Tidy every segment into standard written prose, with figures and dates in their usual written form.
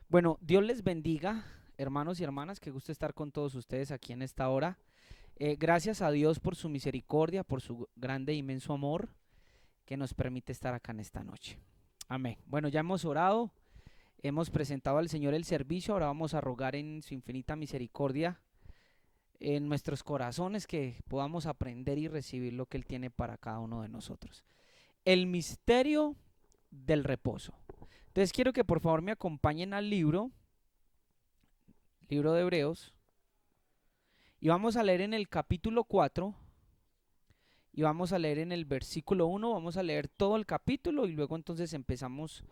Bueno, Dios les bendiga, hermanos y hermanas, qué gusto estar con todos ustedes aquí en esta hora. Gracias a Dios por su misericordia, por su grande e inmenso amor que nos permite estar acá en esta noche. Amén. Bueno, ya hemos orado, hemos presentado al Señor el servicio, ahora vamos a rogar en su infinita misericordia en nuestros corazones que podamos aprender y recibir lo que Él tiene para cada uno de nosotros. El misterio del reposo. Entonces quiero que por favor me acompañen al libro de Hebreos. Y vamos a leer en el capítulo 4 y vamos a leer en el versículo 1, vamos a leer todo el capítulo y luego entonces empezamos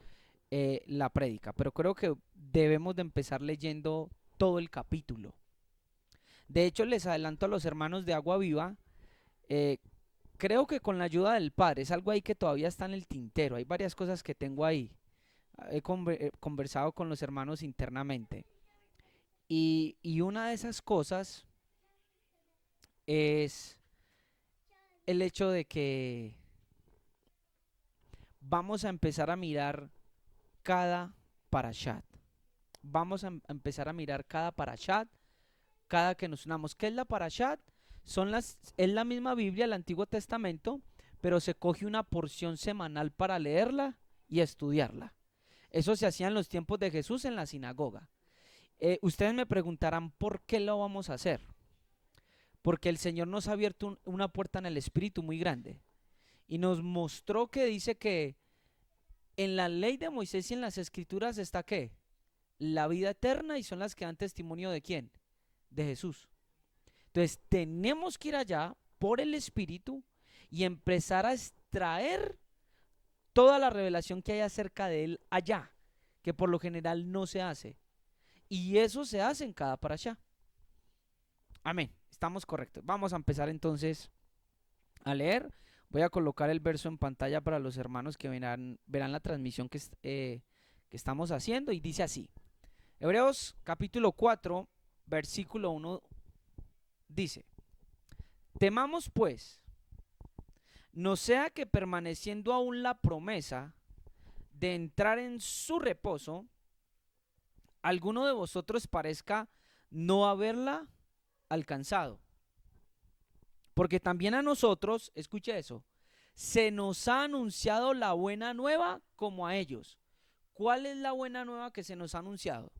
la prédica. Pero creo que debemos de empezar leyendo todo el capítulo. De hecho, les adelanto a los hermanos de Agua Viva, eh, creo que con la ayuda del Padre, es algo ahí que todavía está en el tintero, hay varias cosas que tengo ahí. He conversado con los hermanos internamente. Y una de esas cosas es el hecho de que vamos a empezar a mirar cada parashat. Vamos a empezar a mirar cada parashat, cada que nos unamos. ¿Qué es la parashat? Es la misma Biblia, el Antiguo Testamento, pero se coge una porción semanal para leerla y estudiarla. Eso se hacía en los tiempos de Jesús en la sinagoga. Ustedes me preguntarán por qué lo vamos a hacer. Porque el Señor nos ha abierto una puerta en el Espíritu muy grande. Y nos mostró que dice que en la ley de Moisés y en las escrituras está ¿qué? La vida eterna, y son las que dan testimonio de ¿quién? De Jesús. Entonces tenemos que ir allá por el Espíritu y empezar a extraer toda la revelación que hay acerca de Él allá, que por lo general no se hace. Y eso se hace en cada parashá. Amén. Estamos correctos. Vamos a empezar entonces a leer. Voy a colocar el verso en pantalla para los hermanos que verán la transmisión que estamos haciendo y dice así. Hebreos capítulo 4, versículo 1 dice, temamos pues, no sea que permaneciendo aún la promesa de entrar en su reposo, alguno de vosotros parezca no haberla alcanzado. Porque también a nosotros, escuche eso, se nos ha anunciado la buena nueva como a ellos. ¿Cuál es la buena nueva que se nos ha anunciado?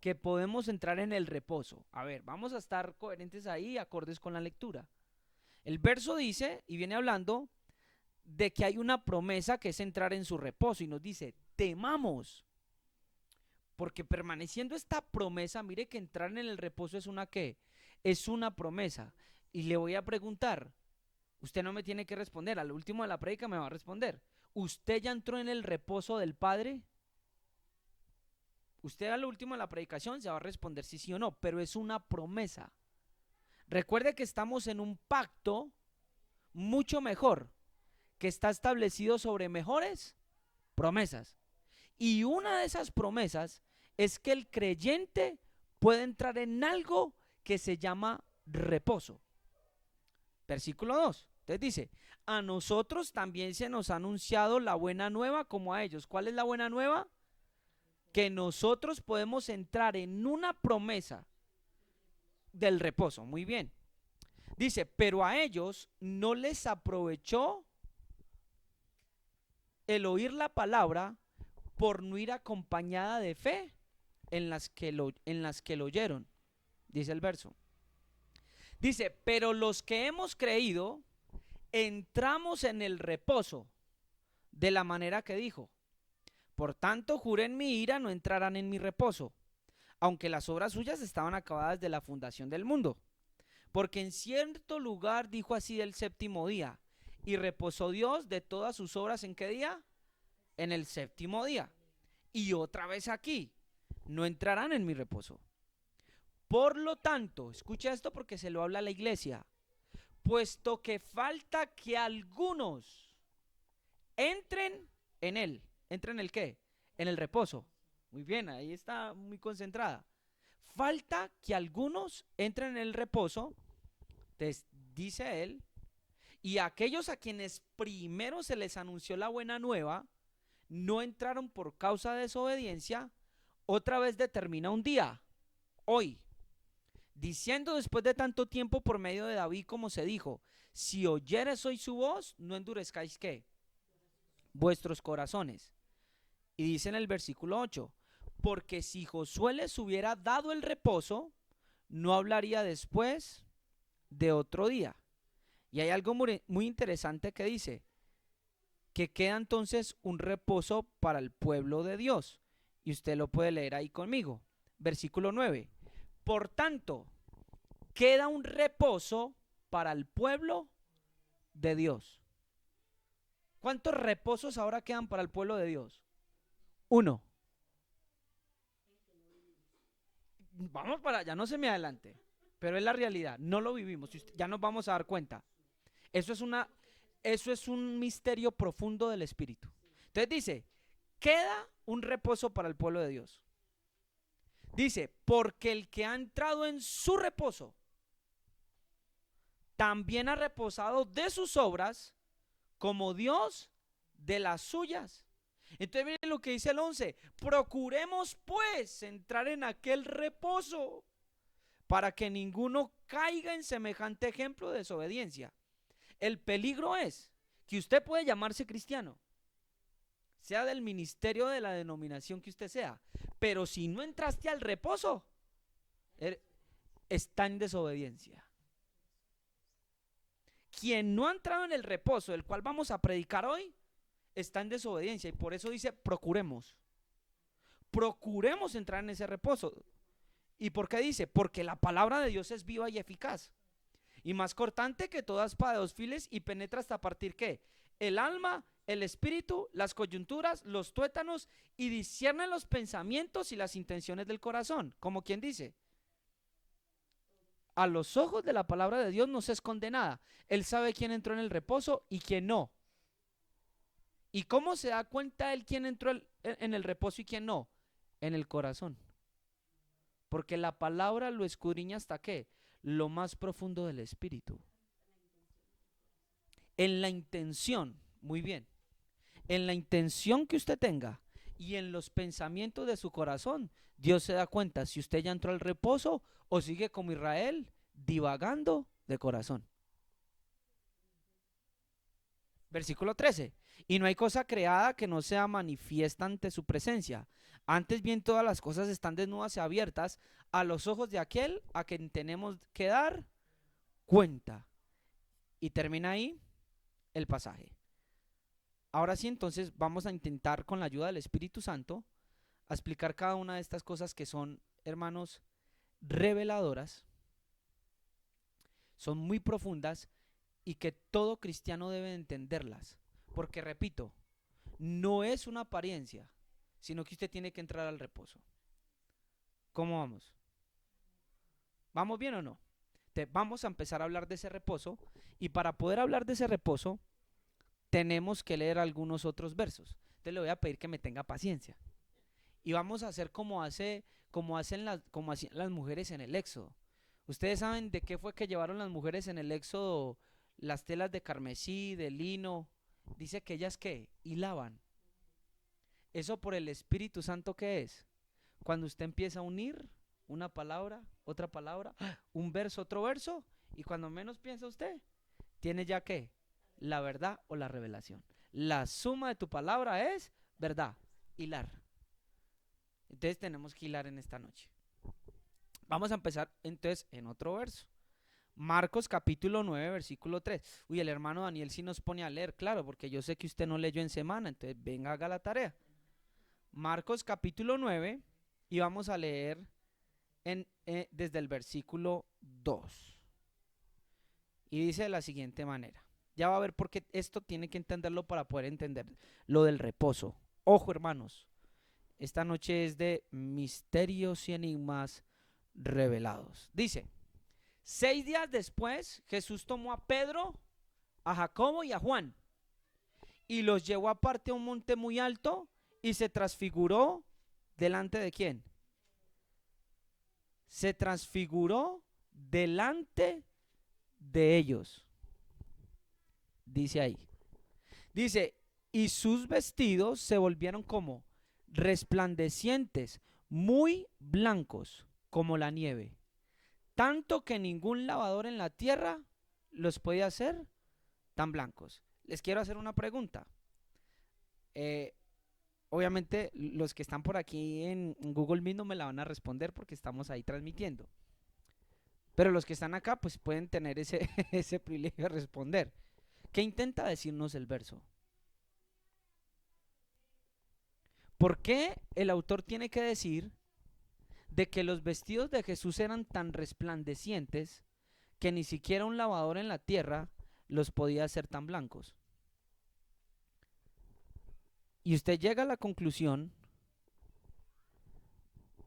Que podemos entrar en el reposo. A ver, vamos a estar coherentes ahí, acordes con la lectura. El verso dice, y viene hablando, de que hay una promesa que es entrar en su reposo, y nos dice, temamos, porque permaneciendo esta promesa, mire que entrar en el reposo es una ¿qué? Es una promesa. Y le voy a preguntar, usted no me tiene que responder, al último de la prédica me va a responder. ¿Usted ya entró en el reposo del Padre? Usted al último de la predicación se va a responder si sí o no, pero es una promesa. Recuerde que estamos en un pacto mucho mejor, que está establecido sobre mejores promesas. Y una de esas promesas es que el creyente puede entrar en algo que se llama reposo. Versículo 2. Entonces dice, a nosotros también se nos ha anunciado la buena nueva como a ellos. ¿Cuál es la buena nueva? Que nosotros podemos entrar en una promesa del reposo. Muy bien. Dice, pero a ellos no les aprovechó el oír la palabra por no ir acompañada de fe en las que lo oyeron. Dice el verso. Dice, pero los que hemos creído, entramos en el reposo de la manera que dijo. Por tanto, juré en mi ira, no entrarán en mi reposo, aunque las obras suyas estaban acabadas de la fundación del mundo. Porque en cierto lugar dijo así del séptimo día, y reposó Dios de todas sus obras ¿en qué día? En el séptimo día. Y otra vez aquí, no entrarán en mi reposo. Por lo tanto, escucha esto porque se lo habla a la iglesia, puesto que falta que algunos entren en él. ¿Entren en el qué? En el reposo. Muy bien, ahí está muy concentrada. Falta que algunos entren en el reposo, dice él, y aquellos a quienes primero se les anunció la buena nueva, no entraron por causa de desobediencia, otra vez determina un día, hoy, diciendo después de tanto tiempo por medio de David como se dijo, si oyeres hoy su voz, no endurezcáis ¿qué? Vuestros corazones. Y dice en el versículo 8, porque si Josué les hubiera dado el reposo, no hablaría después de otro día. Y hay algo muy interesante que dice, que queda entonces un reposo para el pueblo de Dios. Y usted lo puede leer ahí conmigo. Versículo 9. Por tanto, queda un reposo para el pueblo de Dios. ¿Cuántos reposos ahora quedan para el pueblo de Dios? Uno. Vamos para allá, no se me adelante. Pero es la realidad, no lo vivimos. Ya nos vamos a dar cuenta. Eso es un misterio profundo del Espíritu. Entonces dice, queda un reposo para el pueblo de Dios. Dice, porque el que ha entrado en su reposo, también ha reposado de sus obras, como Dios de las suyas. Entonces miren lo que dice el 11, procuremos pues entrar en aquel reposo, para que ninguno caiga en semejante ejemplo de desobediencia. El peligro es que usted puede llamarse cristiano, sea del ministerio de la denominación que usted sea, pero si no entraste al reposo, está en desobediencia. Quien no ha entrado en el reposo, del cual vamos a predicar hoy, está en desobediencia, y por eso dice procuremos entrar en ese reposo. ¿Y por qué dice? Porque la palabra de Dios es viva y eficaz, y más cortante que toda espada de dos filos, y penetra hasta partir ¿qué? El alma, el espíritu, las coyunturas, los tuétanos, y discierne los pensamientos y las intenciones del corazón. Como quien dice, a los ojos de la palabra de Dios no se esconde nada. Él sabe quién entró en el reposo y quién no. ¿Y cómo se da cuenta él quién entró en el reposo y quién no? En el corazón. Porque la palabra lo escudriña hasta ¿qué? Lo más profundo del espíritu. En la intención, muy bien, en la intención que usted tenga y en los pensamientos de su corazón, Dios se da cuenta si usted ya entró al reposo o sigue como Israel, divagando de corazón. Versículo 13. Y no hay cosa creada que no sea manifiesta ante su presencia. Antes bien todas las cosas están desnudas y abiertas a los ojos de aquel a quien tenemos que dar cuenta. Y termina ahí el pasaje. Ahora sí, entonces vamos a intentar con la ayuda del Espíritu Santo a explicar cada una de estas cosas que son, hermanos, reveladoras, son muy profundas y que todo cristiano debe entenderlas. Porque repito, no es una apariencia, sino que usted tiene que entrar al reposo. ¿Cómo vamos? ¿Vamos bien o no? Vamos a empezar a hablar de ese reposo, y para poder hablar de ese reposo tenemos que leer algunos otros versos. Entonces le voy a pedir que me tenga paciencia. Y vamos a hacer como hacían las mujeres en el Éxodo. Ustedes saben de qué fue que llevaron las mujeres en el Éxodo las telas de carmesí, de lino. Dice que ellas ¿qué? Hilaban. Eso por el Espíritu Santo, ¿qué es? Cuando usted empieza a unir una palabra, otra palabra, un verso, otro verso, y cuando menos piensa usted, tiene ya ¿qué? La verdad o la revelación. La suma de tu palabra es verdad, hilar. Entonces tenemos que hilar en esta noche. Vamos a empezar entonces en otro verso. Marcos capítulo 9, versículo 3. Uy, el hermano Daniel sí nos pone a leer, claro, porque yo sé que usted no leyó en semana, entonces venga, haga la tarea. Marcos capítulo 9, y vamos a leer desde el versículo 2. Y dice de la siguiente manera. Ya va a ver por qué esto tiene que entenderlo para poder entender lo del reposo. Ojo, hermanos, esta noche es de misterios y enigmas revelados. Dice, 6 días después, Jesús tomó a Pedro, a Jacobo y a Juan, y los llevó aparte a un monte muy alto, y se transfiguró delante de ¿quién? Se transfiguró delante de ellos. Dice ahí. Dice, y sus vestidos se volvieron como resplandecientes, muy blancos como la nieve, tanto que ningún lavador en la tierra los podía hacer tan blancos. Les quiero hacer una pregunta. Eh, Obviamente los que están por aquí en Google Meet no me la van a responder porque estamos ahí transmitiendo. Pero los que están acá pues pueden tener ese, ese privilegio de responder. ¿Qué intenta decirnos el verso? ¿Por qué el autor tiene que decir de que los vestidos de Jesús eran tan resplandecientes que ni siquiera un lavador en la tierra los podía hacer tan blancos? Y usted llega a la conclusión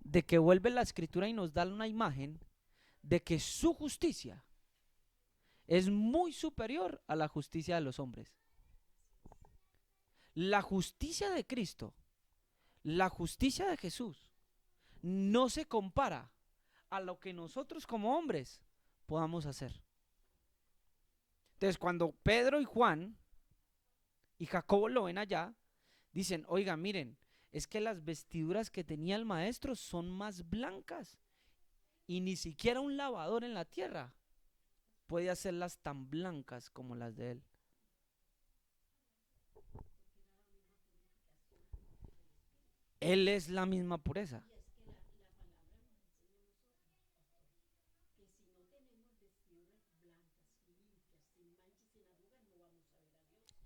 de que vuelve la escritura y nos da una imagen de que su justicia es muy superior a la justicia de los hombres. La justicia de Cristo, la justicia de Jesús, no se compara a lo que nosotros como hombres podamos hacer. Entonces, cuando Pedro y Juan y Jacobo lo ven allá, dicen, oiga, miren, es que las vestiduras que tenía el maestro son más blancas y ni siquiera un lavador en la tierra puede hacerlas tan blancas como las de él. Él es la misma pureza.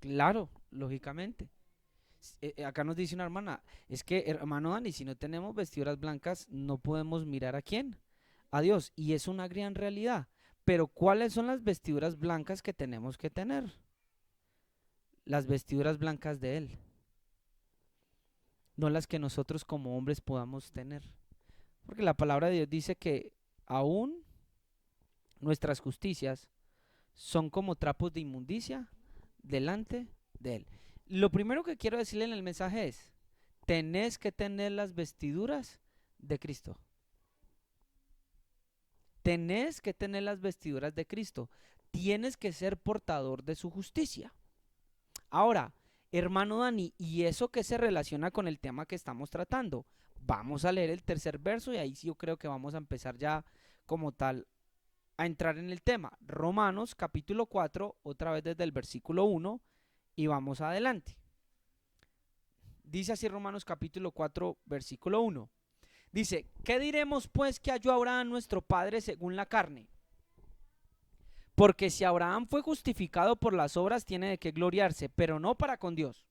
Claro, lógicamente. Acá nos dice una hermana, es que hermano Dani, si no tenemos vestiduras blancas, no podemos mirar a quién, a Dios. Y es una gran realidad. Pero ¿cuáles son las vestiduras blancas que tenemos que tener? Las vestiduras blancas de Él, no las que nosotros como hombres podamos tener. Porque la palabra de Dios dice que aún nuestras justicias son como trapos de inmundicia delante de Él. Lo primero que quiero decirle en el mensaje es, tenés que tener las vestiduras de Cristo. Tenés que tener las vestiduras de Cristo. Tienes que ser portador de su justicia. Ahora, hermano Dani, ¿y eso qué se relaciona con el tema que estamos tratando? Vamos a leer el tercer verso y ahí sí yo creo que vamos a empezar ya como tal a entrar en el tema. Romanos capítulo 4, otra vez desde el versículo 1 y vamos adelante. Dice así Romanos capítulo 4, versículo 1. Dice, ¿qué diremos pues que halló Abraham nuestro padre según la carne? Porque si Abraham fue justificado por las obras, tiene de qué gloriarse, pero no para con Dios.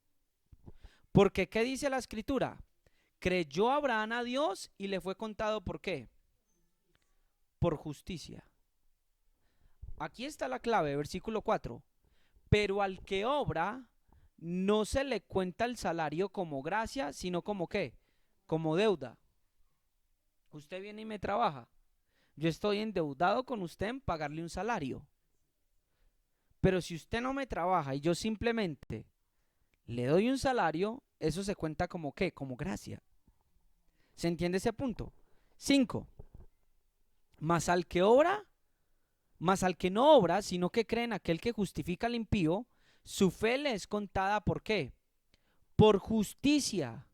Porque ¿qué dice la escritura? Creyó Abraham a Dios y le fue contado ¿por qué? Por justicia. Aquí está la clave, versículo 4. Pero al que obra, no se le cuenta el salario como gracia, sino como ¿qué? Como deuda. Usted viene y me trabaja. Yo estoy endeudado con usted en pagarle un salario. Pero si usted no me trabaja y yo simplemente le doy un salario, eso se cuenta como ¿qué? Como gracia. ¿Se entiende ese punto? 5. Más al que obra, más al que no obra, sino que cree en aquel que justifica al impío, su fe le es contada ¿por qué? Por justicia.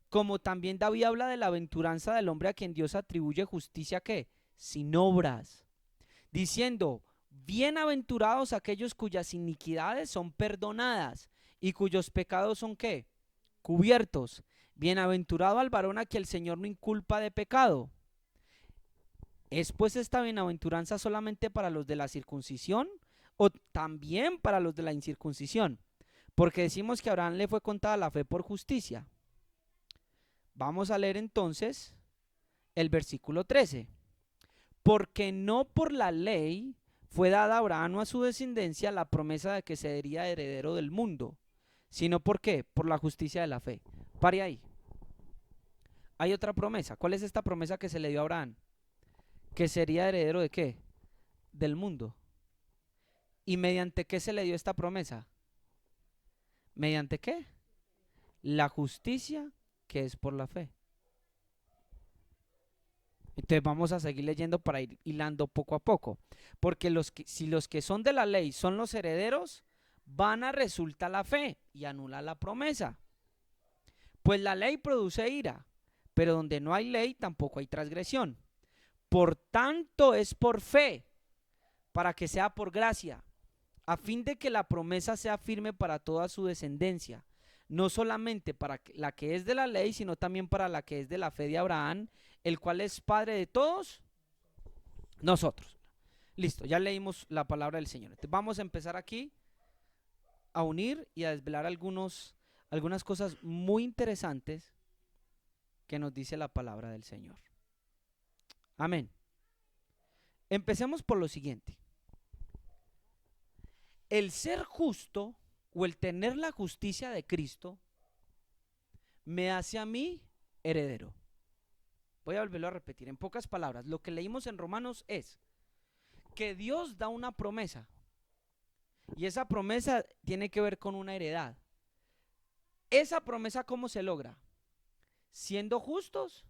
Como también David habla de la aventuranza del hombre a quien Dios atribuye justicia ¿qué? Sin obras. Diciendo, bienaventurados aquellos cuyas iniquidades son perdonadas y cuyos pecados son ¿qué? Cubiertos. Bienaventurado al varón a quien el Señor no inculpa de pecado. ¿Es pues esta bienaventuranza solamente para los de la circuncisión o también para los de la incircuncisión? Porque decimos que a Abraham le fue contada la fe por justicia. Vamos a leer entonces el versículo 13. Porque no por la ley fue dada a Abraham o a su descendencia la promesa de que sería heredero del mundo, sino ¿por qué? Por la justicia de la fe. Pare ahí. Hay otra promesa. ¿Cuál es esta promesa que se le dio a Abraham? Que sería heredero de qué? Del mundo. ¿Y mediante qué se le dio esta promesa? ¿Mediante qué? La justicia que es por la fe. Entonces vamos a seguir leyendo para ir hilando poco a poco. Porque si los que son de la ley son los herederos, Vana resulta la fe y anula la promesa. Pues la ley produce ira, pero donde no hay ley tampoco hay transgresión. Por tanto es por fe, para que sea por gracia, a fin de que la promesa sea firme para toda su descendencia, no solamente para la que es de la ley, sino también para la que es de la fe de Abraham, el cual es padre de todos nosotros. Listo, ya leímos la palabra del Señor. Entonces vamos a empezar aquí a unir y a desvelar algunas cosas muy interesantes que nos dice la palabra del Señor. Amén. Empecemos por lo siguiente. El ser justo o el tener la justicia de Cristo me hace a mí heredero. Voy a volverlo a repetir. En pocas palabras, lo que leímos en Romanos es que Dios da una promesa y esa promesa tiene que ver con una heredad. ¿Esa promesa cómo se logra? Siendo justos.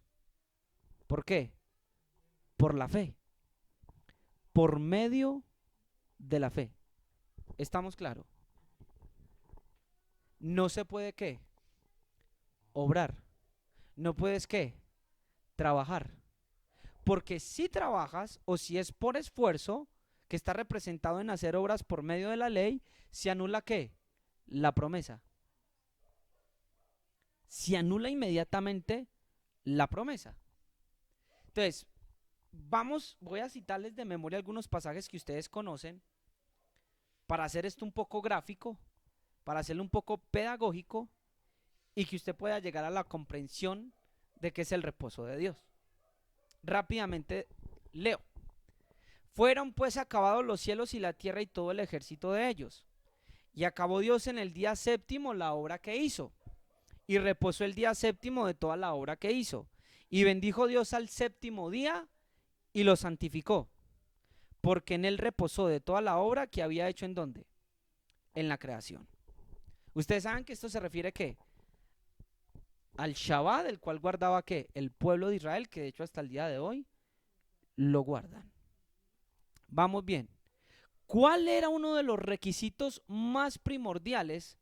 ¿Por qué? Por la fe. Por medio de la fe. ¿Estamos claros? No se puede ¿qué? Obrar. No puedes ¿qué? Trabajar. Porque si trabajas o si es por esfuerzo, que está representado en hacer obras por medio de la ley, se anula ¿qué? La promesa. Se anula inmediatamente la promesa. Entonces, voy a citarles de memoria algunos pasajes que ustedes conocen para hacer esto un poco gráfico, para hacerlo un poco pedagógico y que usted pueda llegar a la comprensión de qué es el reposo de Dios. Rápidamente leo. Fueron pues acabados los cielos y la tierra y todo el ejército de ellos. Y acabó Dios en el día séptimo la obra que hizo. Y reposó el día séptimo de toda la obra que hizo. Y bendijo Dios al séptimo día y lo santificó. Porque en él reposó de toda la obra que había hecho ¿en dónde? En la creación. Ustedes saben que esto se refiere ¿qué? Al Shabbat, el cual guardaba ¿qué? El pueblo de Israel, que de hecho hasta el día de hoy lo guardan. Vamos bien. ¿Cuál era uno de los requisitos más primordiales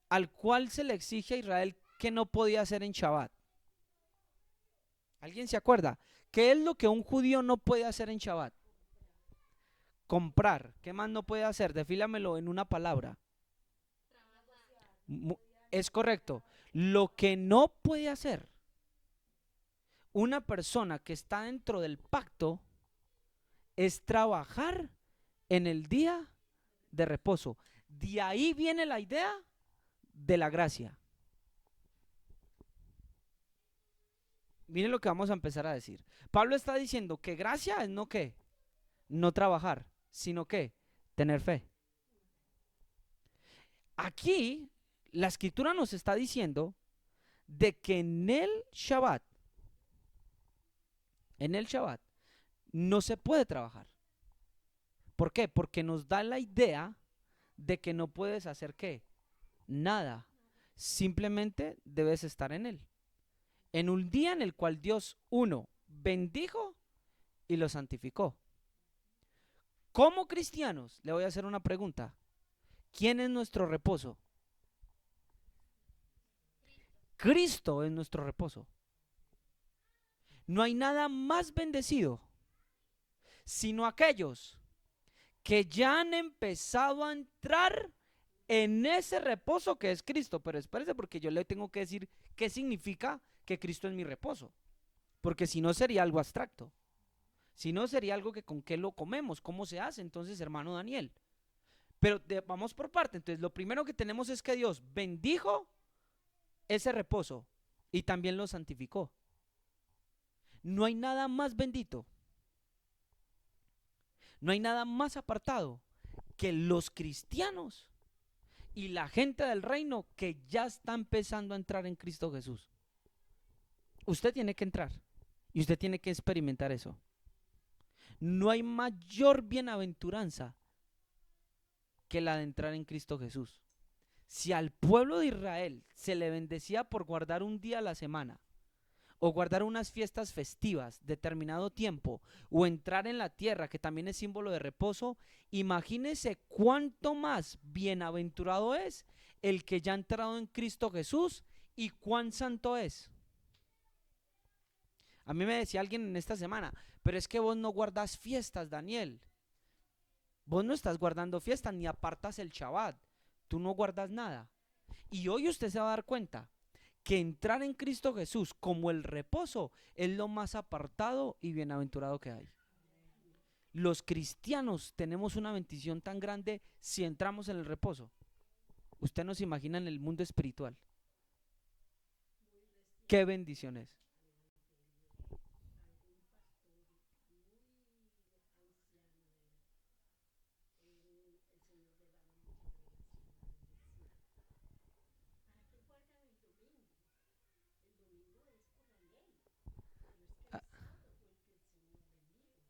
al cual se le exige a Israel que no podía hacer en Shabbat? ¿Alguien se acuerda? ¿Qué es lo que un judío no puede hacer en Shabbat? Comprar. ¿Qué más no puede hacer? Defílamelo en una palabra. Es correcto. Lo que no puede hacer una persona que está dentro del pacto es trabajar en el día de reposo. De ahí viene la idea de la gracia. Miren lo que vamos a empezar a decir. Pablo está diciendo que gracia es no qué, no trabajar, sino que tener fe. Aquí la escritura nos está diciendo de que en el Shabbat no se puede trabajar. ¿Por qué? Porque nos da la idea de que no puedes hacer ¿qué? Nada. Simplemente debes estar en él. En un día en el cual Dios, uno, bendijo y lo santificó. Como cristianos, le voy a hacer una pregunta. ¿Quién es nuestro reposo? Cristo es nuestro reposo. No hay nada más bendecido sino aquellos que ya han empezado a entrar en ese reposo que es Cristo. Pero espérese, porque yo le tengo que decir qué significa que Cristo es mi reposo. Porque si no sería algo abstracto. Si no sería algo que con qué lo comemos, cómo se hace entonces, hermano Daniel. Pero vamos por parte. Entonces lo primero que tenemos es que Dios bendijo ese reposo y también lo santificó. No hay nada más bendito, no hay nada más apartado que los cristianos y la gente del reino que ya está empezando a entrar en Cristo Jesús. Usted tiene que entrar y usted tiene que experimentar eso. No hay mayor bienaventuranza que la de entrar en Cristo Jesús. Si al pueblo de Israel se le bendecía por guardar un día a la semana, o guardar unas fiestas festivas, determinado tiempo, o entrar en la tierra, que también es símbolo de reposo, imagínese cuánto más bienaventurado es el que ya ha entrado en Cristo Jesús y cuán santo es. A mí me decía alguien en esta semana, pero es que vos no guardas fiestas, Daniel. Vos no estás guardando fiestas ni apartas el Shabbat. Tú no guardas nada. Y hoy usted se va a dar cuenta que entrar en Cristo Jesús como el reposo es lo más apartado y bienaventurado que hay. Los cristianos tenemos una bendición tan grande si entramos en el reposo. Usted no se imagina en el mundo espiritual. Qué bendición es. Ah,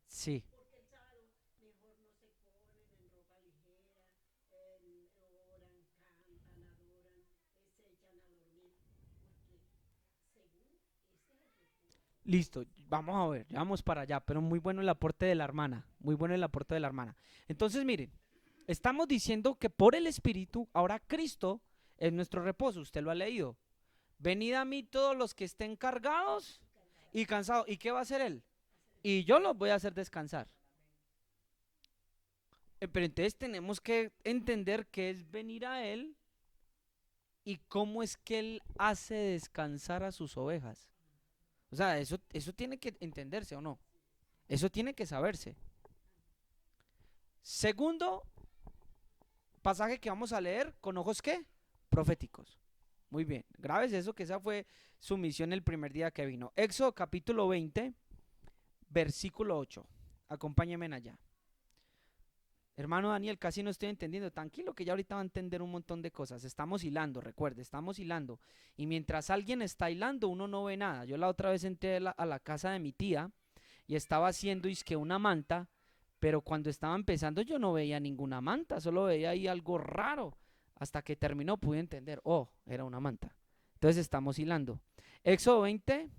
sí, listo, vamos a ver, ya vamos para allá, pero muy bueno el aporte de la hermana, muy bueno el aporte de la hermana. Entonces, miren, estamos diciendo que por el Espíritu, ahora Cristo es nuestro reposo, usted lo ha leído. Venid a mí todos los que estén cargados y cansados. ¿Y qué va a hacer Él? Y yo los voy a hacer descansar. Pero entonces tenemos que entender qué es venir a Él y cómo es que Él hace descansar a sus ovejas. O sea, eso tiene que entenderse o no. Eso tiene que saberse. Segundo pasaje que vamos a leer con ojos ¿qué? Proféticos. Muy bien, grabes eso, que esa fue su misión el primer día que vino. Éxodo capítulo 20, versículo 8. Acompáñenme allá. Hermano Daniel, casi no estoy entendiendo. Tranquilo que ya ahorita va a entender un montón de cosas. Estamos hilando, recuerde, estamos hilando. Y mientras alguien está hilando, uno no ve nada. Yo la otra vez entré a la casa de mi tía y estaba haciendo isque una manta, pero cuando estaba empezando yo no veía ninguna manta, solo veía ahí algo raro. Hasta que terminó pude entender, oh, era una manta. Entonces estamos hilando. Éxodo 20,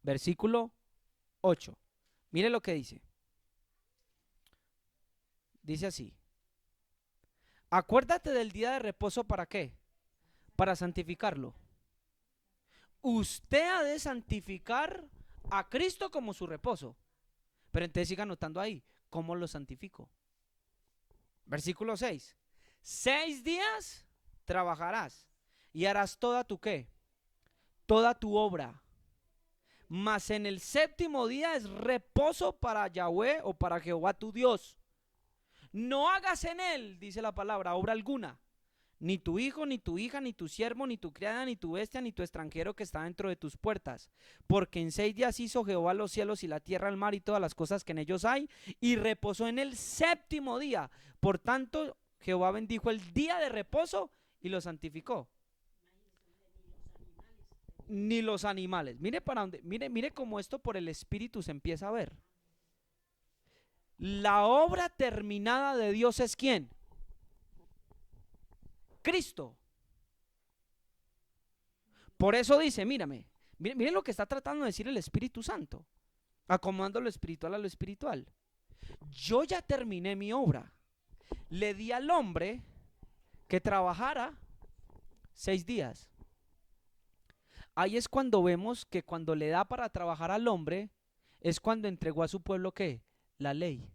versículo 8. Mire lo que dice. Dice así. Acuérdate del día de reposo, ¿para qué? Para santificarlo. Usted ha de santificar a Cristo como su reposo. Pero entonces siga anotando ahí, ¿cómo lo santifico? Versículo 6. 6 días trabajarás y harás toda tu qué, toda tu obra. Mas en el séptimo día es reposo para Yahweh o para Jehová tu Dios. No hagas en él, dice la palabra, obra alguna. Ni tu hijo, ni tu hija, ni tu siervo, ni tu criada, ni tu bestia, ni tu extranjero que está dentro de tus puertas. Porque en 6 días hizo Jehová los cielos y la tierra, el mar y todas las cosas que en ellos hay, y reposó en el séptimo día. Por tanto, Jehová bendijo el día de reposo y lo santificó. Ni los animales. Mire para dónde, mire cómo esto por el Espíritu se empieza a ver. La obra terminada de Dios es ¿quién? Cristo. Por eso dice, mire lo que está tratando de decir el Espíritu Santo, acomodando lo espiritual a lo espiritual. Yo ya terminé mi obra. Le di al hombre que trabajara 6 días. Ahí es cuando vemos que cuando le da para trabajar al hombre, es cuando entregó a su pueblo ¿qué? La ley.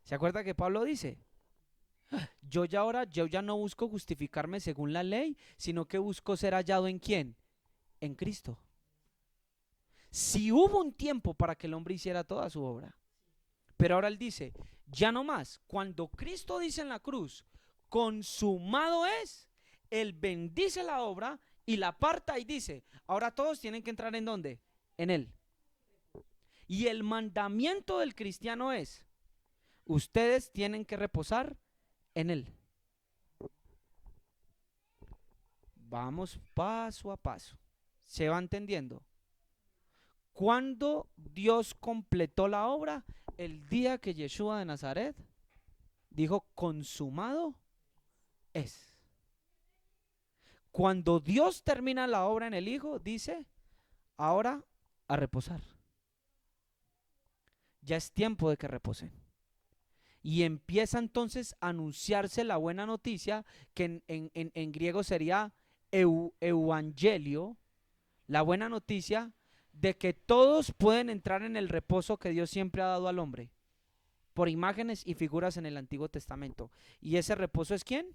¿Se acuerda que Pablo dice? Yo ya no busco justificarme según la ley, sino que busco ser hallado en quién, en Cristo. Si hubo un tiempo para que el hombre hiciera toda su obra, pero ahora él dice, ya no más. Cuando Cristo dice en la cruz, consumado es, él bendice la obra y la aparta y dice, ahora todos tienen que entrar en ¿dónde? En él. Y el mandamiento del cristiano es, ustedes tienen que reposar en él. Vamos paso a paso. ¿Se va entendiendo? ¿Cuándo Dios completó la obra? El día que Yeshua de Nazaret dijo, consumado es. cuando Dios termina la obra en el Hijo, dice, ahora a reposar. Ya es tiempo de que reposen. Y empieza entonces a anunciarse la buena noticia, que en griego sería evangelio, la buena noticia de que todos pueden entrar en el reposo que Dios siempre ha dado al hombre, por imágenes y figuras en el Antiguo Testamento. ¿Y ese reposo es quién?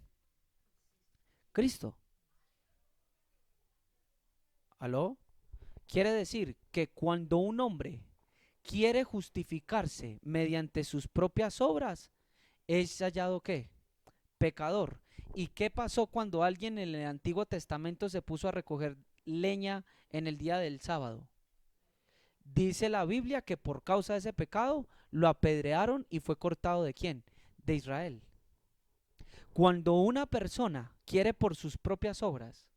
Cristo. ¿Aló? Quiere decir que cuando un hombre quiere justificarse mediante sus propias obras, es hallado ¿qué? Pecador. ¿Y qué pasó cuando alguien en el Antiguo Testamento se puso a recoger leña en el día del sábado? Dice la Biblia que por causa de ese pecado lo apedrearon y fue cortado ¿de quién? De Israel. Cuando una persona quiere por sus propias obras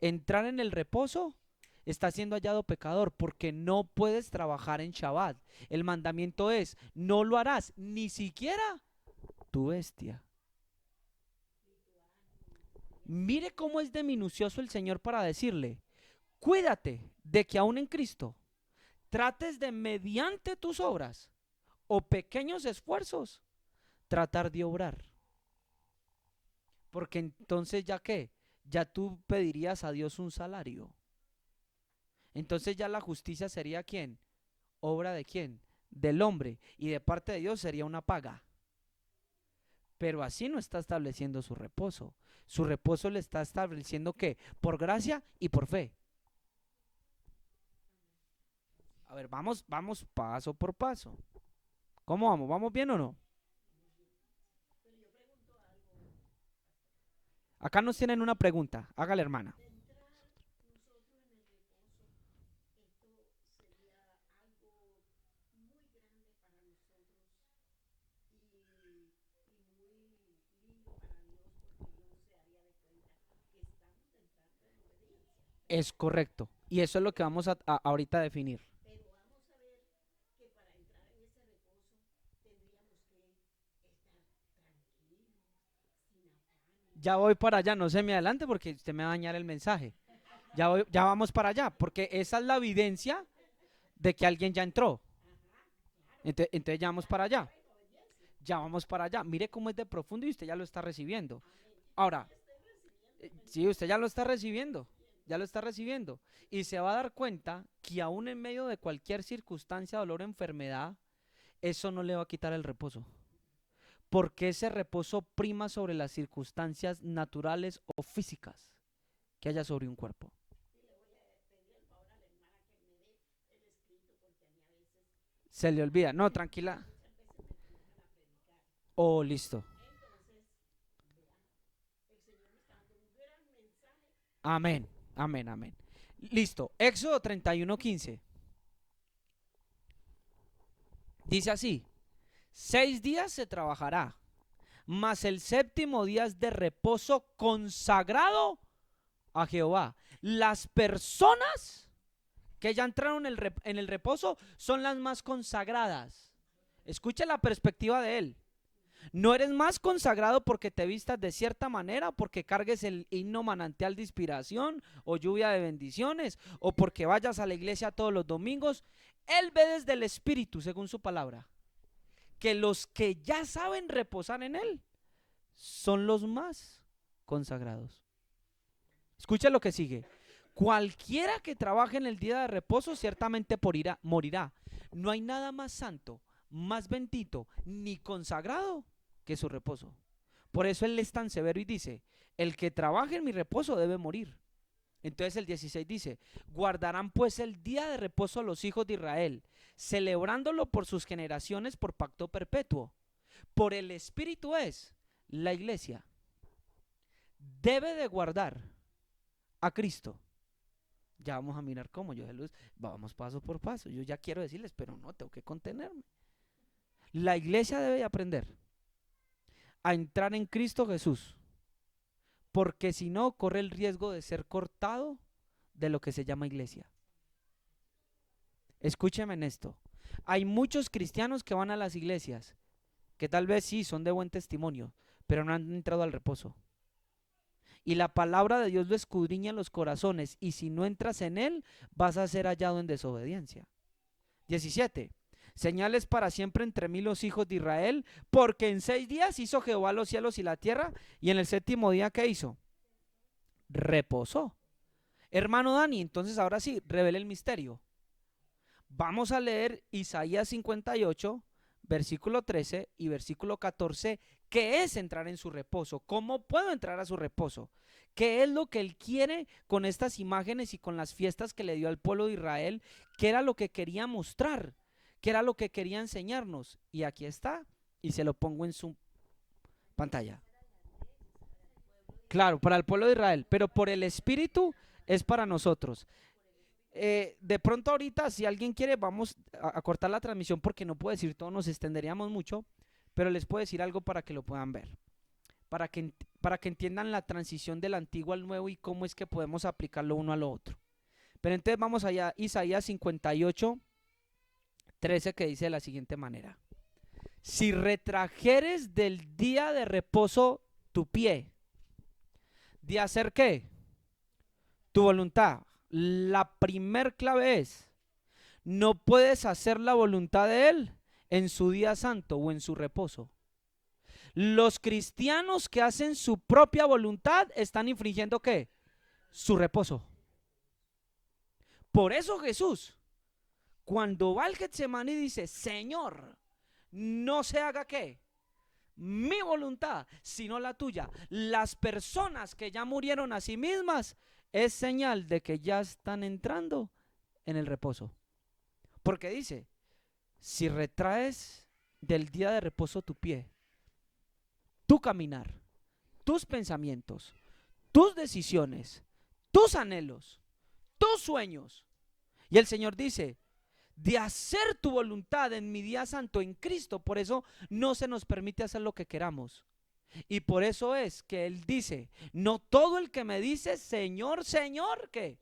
entrar en el reposo, está siendo hallado pecador, porque no puedes trabajar en Shabbat. El mandamiento es, no lo harás, ni siquiera tu bestia. Mire cómo es de minucioso el Señor para decirle, cuídate de que aún en Cristo trates de mediante tus obras o pequeños esfuerzos tratar de obrar. Porque entonces ya qué, ya tú pedirías a Dios un salario. Entonces ya la justicia sería ¿quién? ¿Obra de quién? Del hombre. Y de parte de Dios sería una paga. Pero así no está estableciendo su reposo. Su reposo le está estableciendo ¿qué? Por gracia y por fe. A ver, vamos paso por paso. ¿Cómo vamos? ¿Vamos bien o no? Acá nos tienen una pregunta. Hágale, hermana. Es correcto. Y eso es lo que vamos a ahorita a definir. Ya voy para allá, no se me adelante porque usted me va a dañar el mensaje. Ya vamos para allá, porque esa es la evidencia de que alguien ya entró. Entonces ya vamos para allá. Ya vamos para allá. Mire cómo es de profundo y usted ya lo está recibiendo. Ahora, sí, usted ya lo está recibiendo. Ya lo está recibiendo. Y se va a dar cuenta que aún en medio de cualquier circunstancia, dolor o enfermedad, eso no le va a quitar el reposo. Porque ese reposo prima sobre las circunstancias naturales o físicas que haya sobre un cuerpo. Se le olvida. No, tranquila. Oh, listo. Amén. Amén, amén. Listo. Éxodo 31:15. Dice así: 6 días se trabajará, mas el séptimo día es de reposo consagrado a Jehová. Las personas que ya entraron en el reposo son las más consagradas. Escucha la perspectiva de él. No eres más consagrado porque te vistas de cierta manera, porque cargues el himno manantial de inspiración o lluvia de bendiciones, o porque vayas a la iglesia todos los domingos. Él ve desde el Espíritu, según su palabra, que los que ya saben reposar en Él son los más consagrados. Escucha lo que sigue. Cualquiera que trabaje en el día de reposo ciertamente morirá. No hay nada más santo, más bendito, ni consagrado que su reposo. Por eso Él es tan severo y dice, el que trabaje en mi reposo debe morir. Entonces el 16 dice, guardarán pues el día de reposo los hijos de Israel, celebrándolo por sus generaciones por pacto perpetuo. Por el Espíritu es la iglesia. Debe de guardar a Cristo. Ya vamos a mirar cómo, yo Luz, vamos paso por paso. Yo ya quiero decirles, pero no, tengo que contenerme. La iglesia debe de aprender a entrar en Cristo Jesús, porque si no, corre el riesgo de ser cortado de lo que se llama iglesia. Escúcheme en esto. Hay muchos cristianos que van a las iglesias, que tal vez sí son de buen testimonio, pero no han entrado al reposo. y la palabra de Dios lo escudriña en los corazones, y si no entras en él, vas a ser hallado en desobediencia. 17. Señales para siempre entre mí los hijos de Israel, porque en 6 días hizo Jehová los cielos y la tierra, y en el séptimo día, ¿qué hizo? Reposó. Hermano Dani, entonces ahora sí, revela el misterio. Vamos a leer Isaías 58, versículo 13 y versículo 14, ¿qué es entrar en su reposo? ¿Cómo puedo entrar a su reposo? ¿Qué es lo que él quiere con estas imágenes y con las fiestas que le dio al pueblo de Israel? ¿Qué era lo que quería mostrar? ¿Qué era lo que quería enseñarnos? Y aquí está, y se lo pongo en su pantalla. Claro, para el pueblo de Israel, pero por el Espíritu es para nosotros. De pronto ahorita, si alguien quiere, vamos a cortar la transmisión porque no puedo decir todo, nos extenderíamos mucho, pero les puedo decir algo para que lo puedan ver, para que entiendan la transición del antiguo al nuevo y cómo es que podemos aplicarlo uno a lo otro. Pero entonces vamos allá, Isaías 58, 13, que dice de la siguiente manera: si retrajeres del día de reposo tu pie, ¿de hacer qué? Tu voluntad. La primer clave es, no puedes hacer la voluntad de Él en su día santo o en su reposo. Los cristianos que hacen su propia voluntad están infringiendo ¿qué? Su reposo. Por eso Jesús, cuando va al Getsemaní, dice: Señor, no se haga ¿qué? Mi voluntad, sino la tuya. Las personas que ya murieron a sí mismas es señal de que ya están entrando en el reposo. Porque dice: si retraes del día de reposo tu pie, tu caminar, tus pensamientos, tus decisiones, tus anhelos, tus sueños. Y el Señor dice: de hacer tu voluntad en mi día santo en Cristo. Por eso no se nos permite hacer lo que queramos. Y por eso es que Él dice: no todo el que me dice Señor, Señor, ¿qué?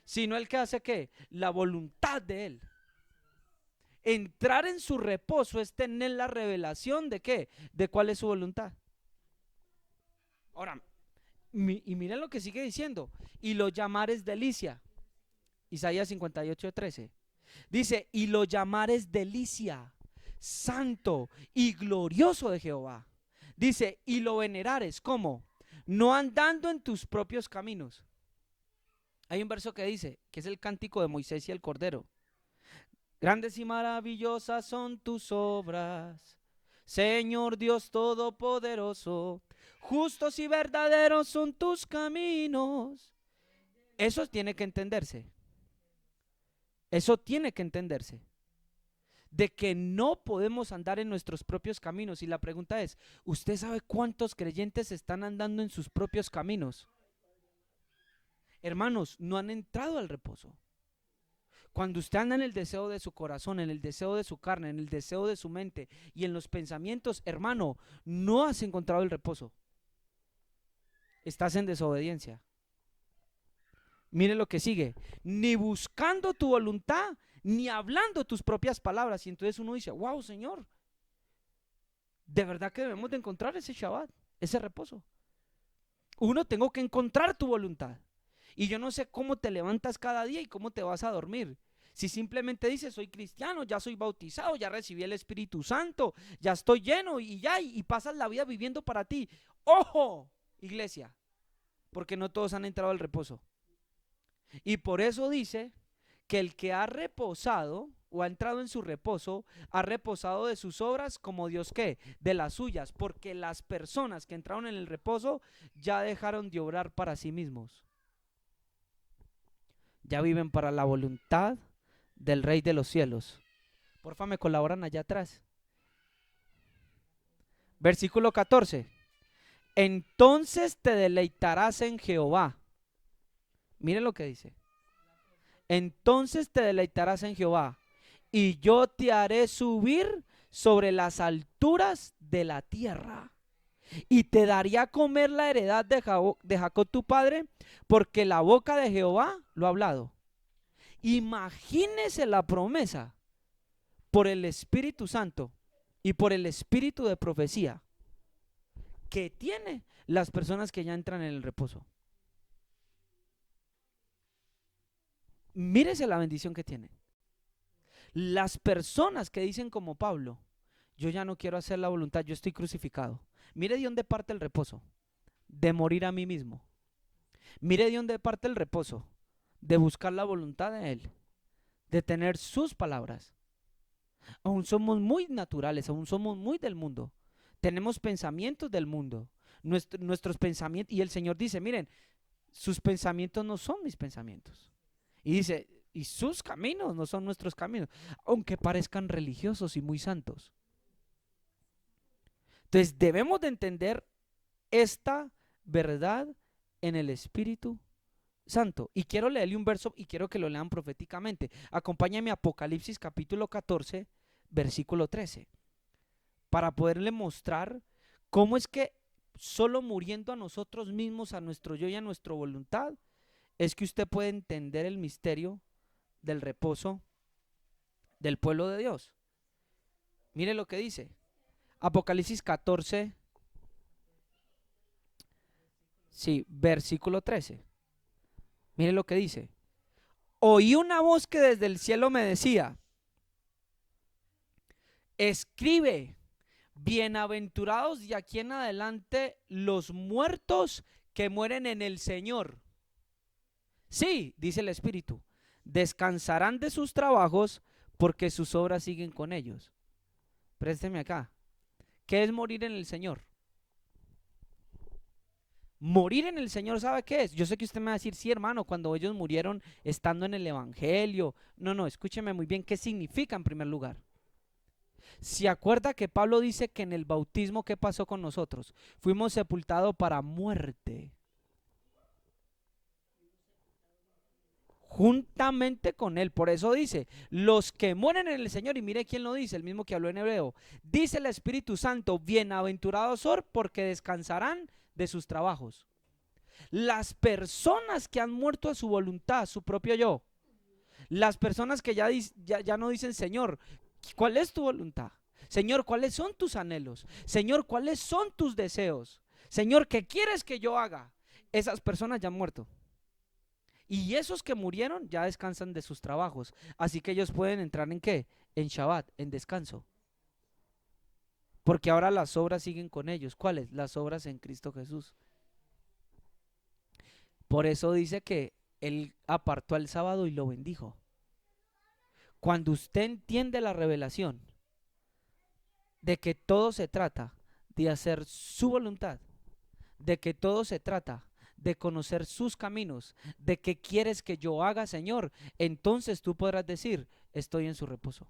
Sino el que hace ¿qué? La voluntad de Él. Entrar en su reposo es tener la revelación de ¿qué? De cuál es su voluntad. Ahora, y miren lo que sigue diciendo: y lo llamares delicia. Isaías 58, 13. Dice: y lo llamares delicia, santo y glorioso de Jehová. Dice: y lo venerares, ¿cómo? No andando en tus propios caminos. Hay un verso que dice, que es el cántico de Moisés y el Cordero: grandes y maravillosas son tus obras, Señor Dios Todopoderoso, justos y verdaderos son tus caminos. Eso tiene que entenderse. Eso tiene que entenderse. De que no podemos andar en nuestros propios caminos. Y la pregunta es: ¿usted sabe cuántos creyentes están andando en sus propios caminos? Hermanos, no han entrado al reposo. Cuando usted anda en el deseo de su corazón, en el deseo de su carne, en el deseo de su mente y en los pensamientos, hermano, no has encontrado el reposo. Estás en desobediencia. Mire lo que sigue: ni buscando tu voluntad, ni hablando tus propias palabras. Y entonces uno dice: wow, Señor, de verdad que debemos de encontrar ese Shabbat, ese reposo. Uno, tengo que encontrar tu voluntad. Y yo no sé cómo te levantas cada día y cómo te vas a dormir. Si simplemente dices: soy cristiano, ya soy bautizado, ya recibí el Espíritu Santo, ya estoy lleno y ya, y pasas la vida viviendo para ti. ¡Ojo, iglesia! Porque no todos han entrado al reposo. Y por eso dice que el que ha reposado o ha entrado en su reposo, ha reposado de sus obras como Dios ¿qué? De las suyas, porque las personas que entraron en el reposo ya dejaron de obrar para sí mismos. Ya viven para la voluntad del Rey de los cielos. Porfa, me colaboran allá atrás. Versículo 14. Entonces te deleitarás en Jehová. Miren lo que dice. Entonces te deleitarás en Jehová, y yo te haré subir sobre las alturas de la tierra, y te daría a comer la heredad de Jacob tu padre, porque la boca de Jehová lo ha hablado. Imagínese la promesa por el Espíritu Santo y por el Espíritu de profecía, que tiene las personas que ya entran en el reposo. Mírese la bendición que tienen. Las personas que dicen como Pablo, yo ya no quiero hacer la voluntad, yo estoy crucificado. Mire de dónde parte el reposo, de morir a mí mismo. Mire de dónde parte el reposo, de buscar la voluntad de Él, de tener sus palabras. Aún somos muy naturales, aún somos muy del mundo. Tenemos pensamientos del mundo. Nuestros pensamientos, y el Señor dice, miren, sus pensamientos no son mis pensamientos. Y dice, y sus caminos no son nuestros caminos, aunque parezcan religiosos y muy santos. Entonces debemos de entender esta verdad en el Espíritu Santo. Y quiero leerle un verso y quiero que lo lean proféticamente. Acompáñame a Apocalipsis capítulo 14, versículo 13, para poderle mostrar cómo es que solo muriendo a nosotros mismos, a nuestro yo y a nuestra voluntad, es que usted puede entender el misterio del reposo del pueblo de Dios. Mire lo que dice. Apocalipsis 14, sí, versículo 13. Mire lo que dice. Oí una voz que desde el cielo me decía, escribe, bienaventurados de aquí en adelante los muertos que mueren en el Señor. Sí, dice el Espíritu, descansarán de sus trabajos porque sus obras siguen con ellos. Présteme acá. ¿Qué es morir en el Señor? Morir en el Señor, ¿sabe qué es? Yo sé que usted me va a decir, sí, hermano, cuando ellos murieron estando en el Evangelio. No, escúcheme muy bien, ¿qué significa en primer lugar? ¿Se acuerda que Pablo dice que en el bautismo, ¿qué pasó con nosotros? Fuimos sepultados para muerte, juntamente con él. Por eso dice, los que mueren en el Señor, y mire quién lo dice, el mismo que habló en hebreo, dice el Espíritu Santo, bienaventurados son porque descansarán de sus trabajos. Las personas que han muerto a su voluntad, a su propio yo, las personas que ya no dicen, Señor, ¿cuál es tu voluntad? Señor, ¿cuáles son tus anhelos? Señor, ¿cuáles son tus deseos? Señor, ¿qué quieres que yo haga? Esas personas ya han muerto. Y esos que murieron ya descansan de sus trabajos. Así que ellos pueden entrar en ¿qué? En Shabbat, en descanso. Porque ahora las obras siguen con ellos. ¿Cuáles? Las obras en Cristo Jesús. Por eso dice que Él apartó al sábado y lo bendijo. Cuando usted entiende la revelación de que todo se trata de hacer su voluntad, de que todo se trata de conocer sus caminos, de qué quieres que yo haga, Señor, entonces tú podrás decir, estoy en su reposo.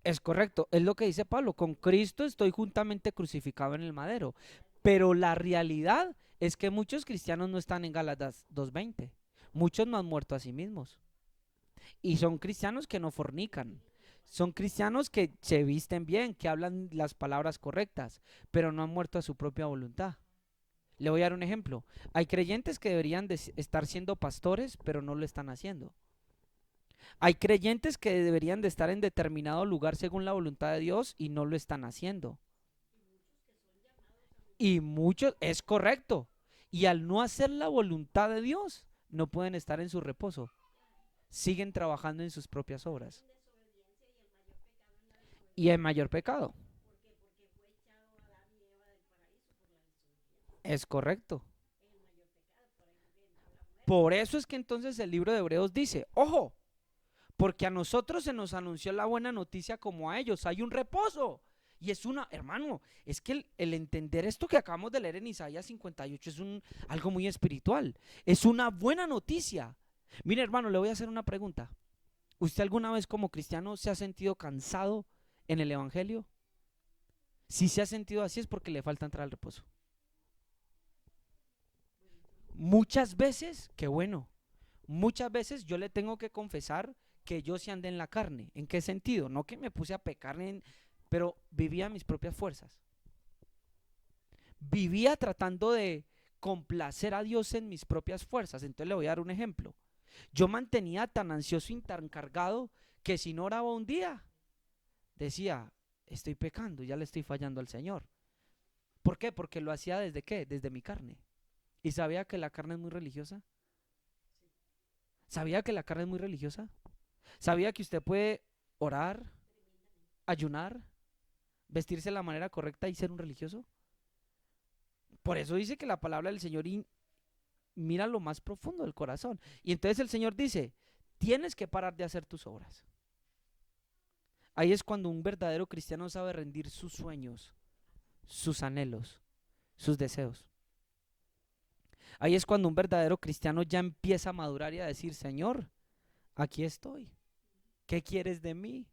Es correcto, es lo que dice Pablo, con Cristo estoy juntamente crucificado en el madero, pero la realidad es que muchos cristianos no están en Gálatas 2:20, muchos no han muerto a sí mismos, y son cristianos que no fornican, son cristianos que se visten bien, que hablan las palabras correctas, pero no han muerto a su propia voluntad. Le voy a dar un ejemplo, hay creyentes que deberían de estar siendo pastores, pero no lo están haciendo. Hay creyentes que deberían de estar en determinado lugar según la voluntad de Dios y no lo están haciendo. Y muchos, es correcto. Y al no hacer la voluntad de Dios, no pueden estar en su reposo. Siguen trabajando en sus propias obras. Y hay mayor pecado. Es correcto. Por eso es que entonces el libro de Hebreos dice, ojo, porque a nosotros se nos anunció la buena noticia como a ellos. Hay un reposo. Y es una, hermano, es que el entender esto que acabamos de leer en Isaías 58 es algo muy espiritual. Es una buena noticia. Mire, hermano, le voy a hacer una pregunta. ¿Usted alguna vez como cristiano se ha sentido cansado en el Evangelio? Si se ha sentido así es porque le falta entrar al reposo. Muchas veces, qué bueno, muchas veces yo le tengo que confesar que yo sí andé en la carne. ¿En qué sentido? No que me puse a pecar, pero vivía mis propias fuerzas. Vivía tratando de complacer a Dios en mis propias fuerzas. Entonces le voy a dar un ejemplo. Yo mantenía tan ansioso y tan cargado que si no oraba un día, decía, estoy pecando, ya le estoy fallando al Señor. ¿Por qué? Porque lo hacía desde qué, desde mi carne. ¿Y sabía que la carne es muy religiosa? ¿Sabía que la carne es muy religiosa? ¿Sabía que usted puede orar, ayunar, vestirse de la manera correcta y ser un religioso? Por eso dice que la palabra del Señor mira lo más profundo del corazón. Y entonces el Señor dice, tienes que parar de hacer tus obras. Ahí es cuando un verdadero cristiano sabe rendir sus sueños, sus anhelos, sus deseos. Ahí es cuando un verdadero cristiano ya empieza a madurar y a decir, Señor, aquí estoy. ¿Qué quieres de mí?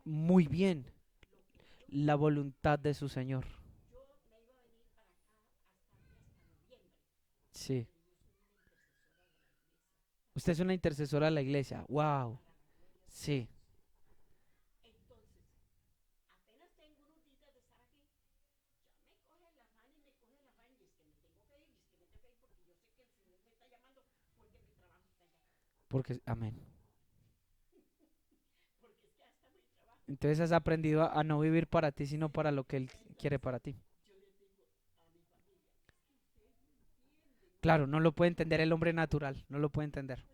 Muy bien, la voluntad de su Señor. Sí. Usted es una intercesora de la iglesia. Wow. Sí. Porque, amén. Entonces has aprendido a no vivir para ti, sino para lo que Él quiere para ti. Claro, no lo puede entender el hombre natural, no lo puede entender.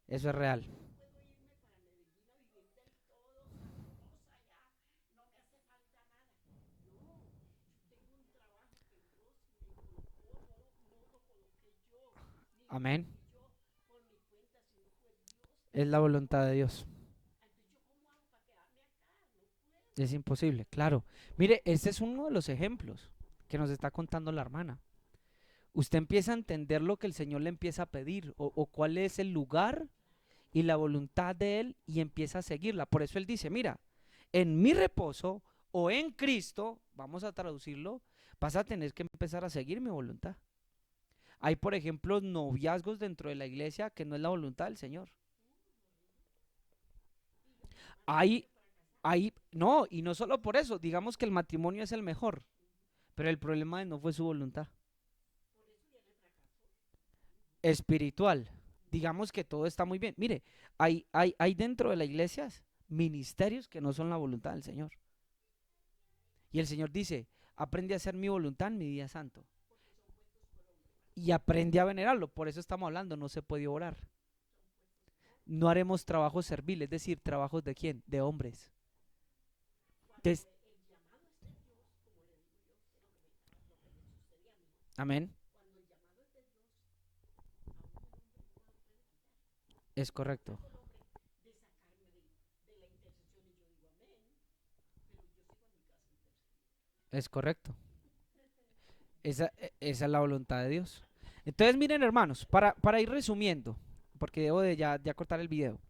Eso es real. Amén. Es la voluntad de Dios. Es imposible, claro. Mire, este es uno de los ejemplos que nos está contando la hermana. Usted empieza a entender lo que el Señor le empieza a pedir o cuál es el lugar y la voluntad de Él y empieza a seguirla. Por eso Él dice, mira, en mi reposo o en Cristo, vamos a traducirlo, vas a tener que empezar a seguir mi voluntad. Hay, por ejemplo, noviazgos dentro de la iglesia que no es la voluntad del Señor. No, y no solo por eso, digamos que el matrimonio es el mejor, pero el problema no fue su voluntad espiritual. Digamos que todo está muy bien. Mire, hay dentro de la iglesia ministerios que no son la voluntad del Señor. Y el Señor dice, aprende a hacer mi voluntad en mi día santo. Y aprende a venerarlo. Por eso estamos hablando, no se puede orar. No haremos trabajos serviles, es decir, trabajos de quién, de hombres. Entonces, amén, es correcto, es correcto. Esa es la voluntad de Dios. Entonces, miren, hermanos, para ir resumiendo, porque debo de ya cortar el video.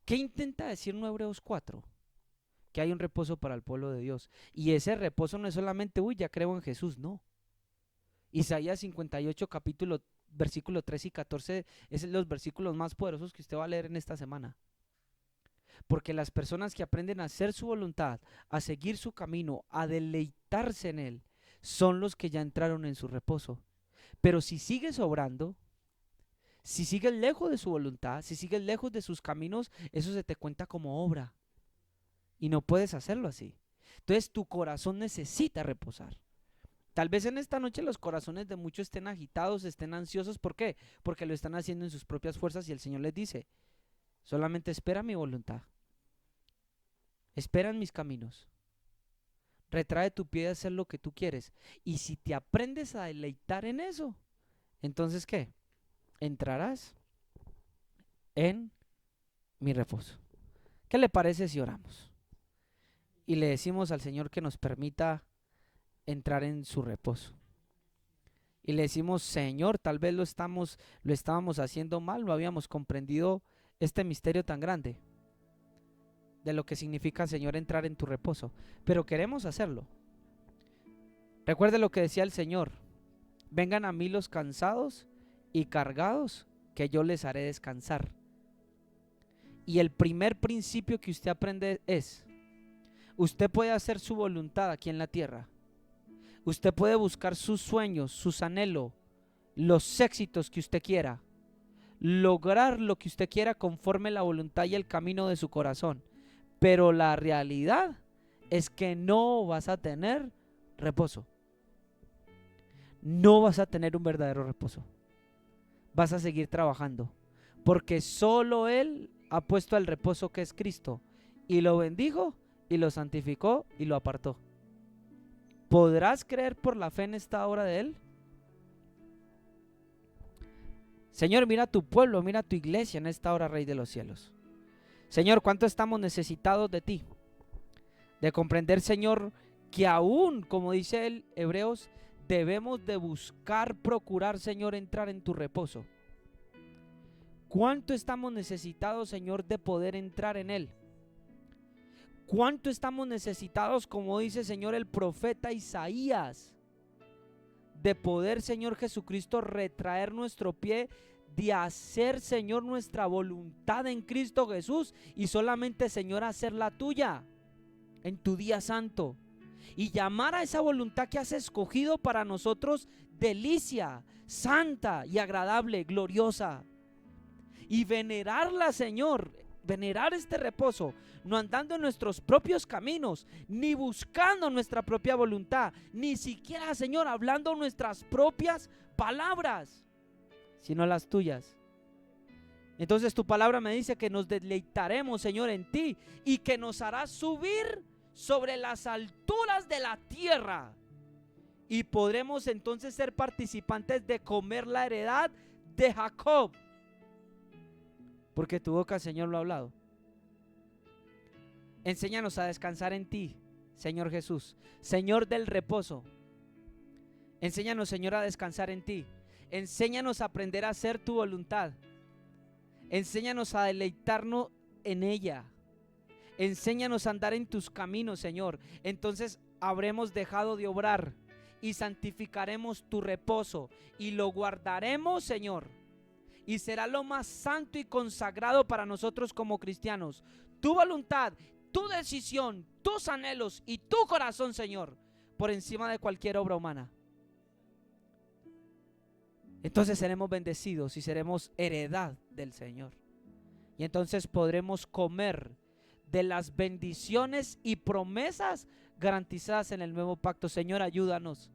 ¿Qué intenta decir Hebreos 4? Que hay un reposo para el pueblo de Dios. Y ese reposo no es solamente, uy, ya creo en Jesús, no. Isaías 58, capítulo, versículo 3 y 14, es los versículos más poderosos que usted va a leer en esta semana. Porque las personas que aprenden a hacer su voluntad, a seguir su camino, a deleitarse en él, son los que ya entraron en su reposo. Pero si sigues obrando, si sigues lejos de su voluntad, si sigues lejos de sus caminos, eso se te cuenta como obra. Y no puedes hacerlo así. Entonces tu corazón necesita reposar. Tal vez en esta noche los corazones de muchos estén agitados, estén ansiosos. ¿Por qué? Porque lo están haciendo en sus propias fuerzas y el Señor les dice, solamente espera mi voluntad. Espera en mis caminos. Retrae tu pie de hacer lo que tú quieres. Y si te aprendes a deleitar en eso, entonces ¿qué? Entrarás en mi reposo. ¿Qué le parece si oramos? Y le decimos al Señor que nos permita entrar en su reposo. Y le decimos, Señor, tal vez lo estábamos haciendo mal, no habíamos comprendido este misterio tan grande de lo que significa, Señor, entrar en tu reposo. Pero queremos hacerlo. Recuerde lo que decía el Señor. Vengan a mí los cansados y cargados, que yo les haré descansar. Y el primer principio que usted aprende es, Usted puede hacer su voluntad aquí en la tierra. Usted puede buscar sus sueños, sus anhelos, los éxitos que usted quiera, lograr lo que usted quiera conforme la voluntad y el camino de su corazón. Pero la realidad es que no vas a tener reposo. No vas a tener un verdadero reposo. Vas a seguir trabajando, porque solo Él ha puesto el reposo que es Cristo, y lo bendijo, y lo santificó, y lo apartó. ¿Podrás creer por la fe en esta obra de Él? Señor, mira tu pueblo, mira tu iglesia en esta hora, Rey de los cielos. Señor, ¿cuánto estamos necesitados de ti? De comprender, Señor, que aún, como dice el Hebreos, debemos de buscar, procurar, Señor, entrar en tu reposo. ¿Cuánto estamos necesitados, Señor, de poder entrar en Él? ¿Cuánto estamos necesitados, como dice, Señor, el profeta Isaías, de poder, Señor Jesucristo, retraer nuestro pie, de hacer, Señor, nuestra voluntad en Cristo Jesús y solamente, Señor, hacer la tuya en tu día santo? Y llamar a esa voluntad que has escogido para nosotros delicia, santa y agradable, gloriosa. Y venerarla, Señor, venerar este reposo, no andando en nuestros propios caminos, ni buscando nuestra propia voluntad, ni siquiera, Señor, hablando nuestras propias palabras, sino las tuyas. Entonces tu palabra me dice que nos deleitaremos, Señor, en ti, y que nos harás subir sobre las alturas de la tierra, y podremos entonces ser participantes de comer la heredad de Jacob, porque tu boca, Señor, lo ha hablado. Enséñanos a descansar en ti, Señor Jesús, Señor del reposo. Enséñanos, Señor, a descansar en ti. Enséñanos a aprender a hacer tu voluntad. Enséñanos a deleitarnos en ella. Enséñanos a andar en tus caminos, Señor. Entonces habremos dejado de obrar y santificaremos tu reposo y lo guardaremos, Señor. Y será lo más santo y consagrado para nosotros como cristianos. Tu voluntad, tu decisión, tus anhelos y tu corazón, Señor, por encima de cualquier obra humana. Entonces seremos bendecidos y seremos heredad del Señor. Y entonces podremos comer de las bendiciones y promesas garantizadas en el nuevo pacto. Señor, ayúdanos.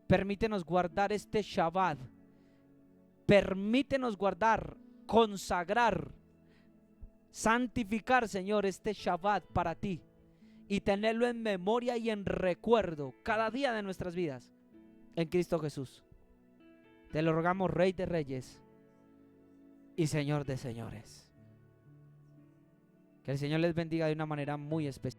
Permítenos guardar este Shabbat. Permítenos guardar, consagrar, santificar, Señor, este Shabbat para ti y tenerlo en memoria y en recuerdo cada día de nuestras vidas en Cristo Jesús. Te lo rogamos, Rey de Reyes y Señor de Señores. Que el Señor les bendiga de una manera muy especial.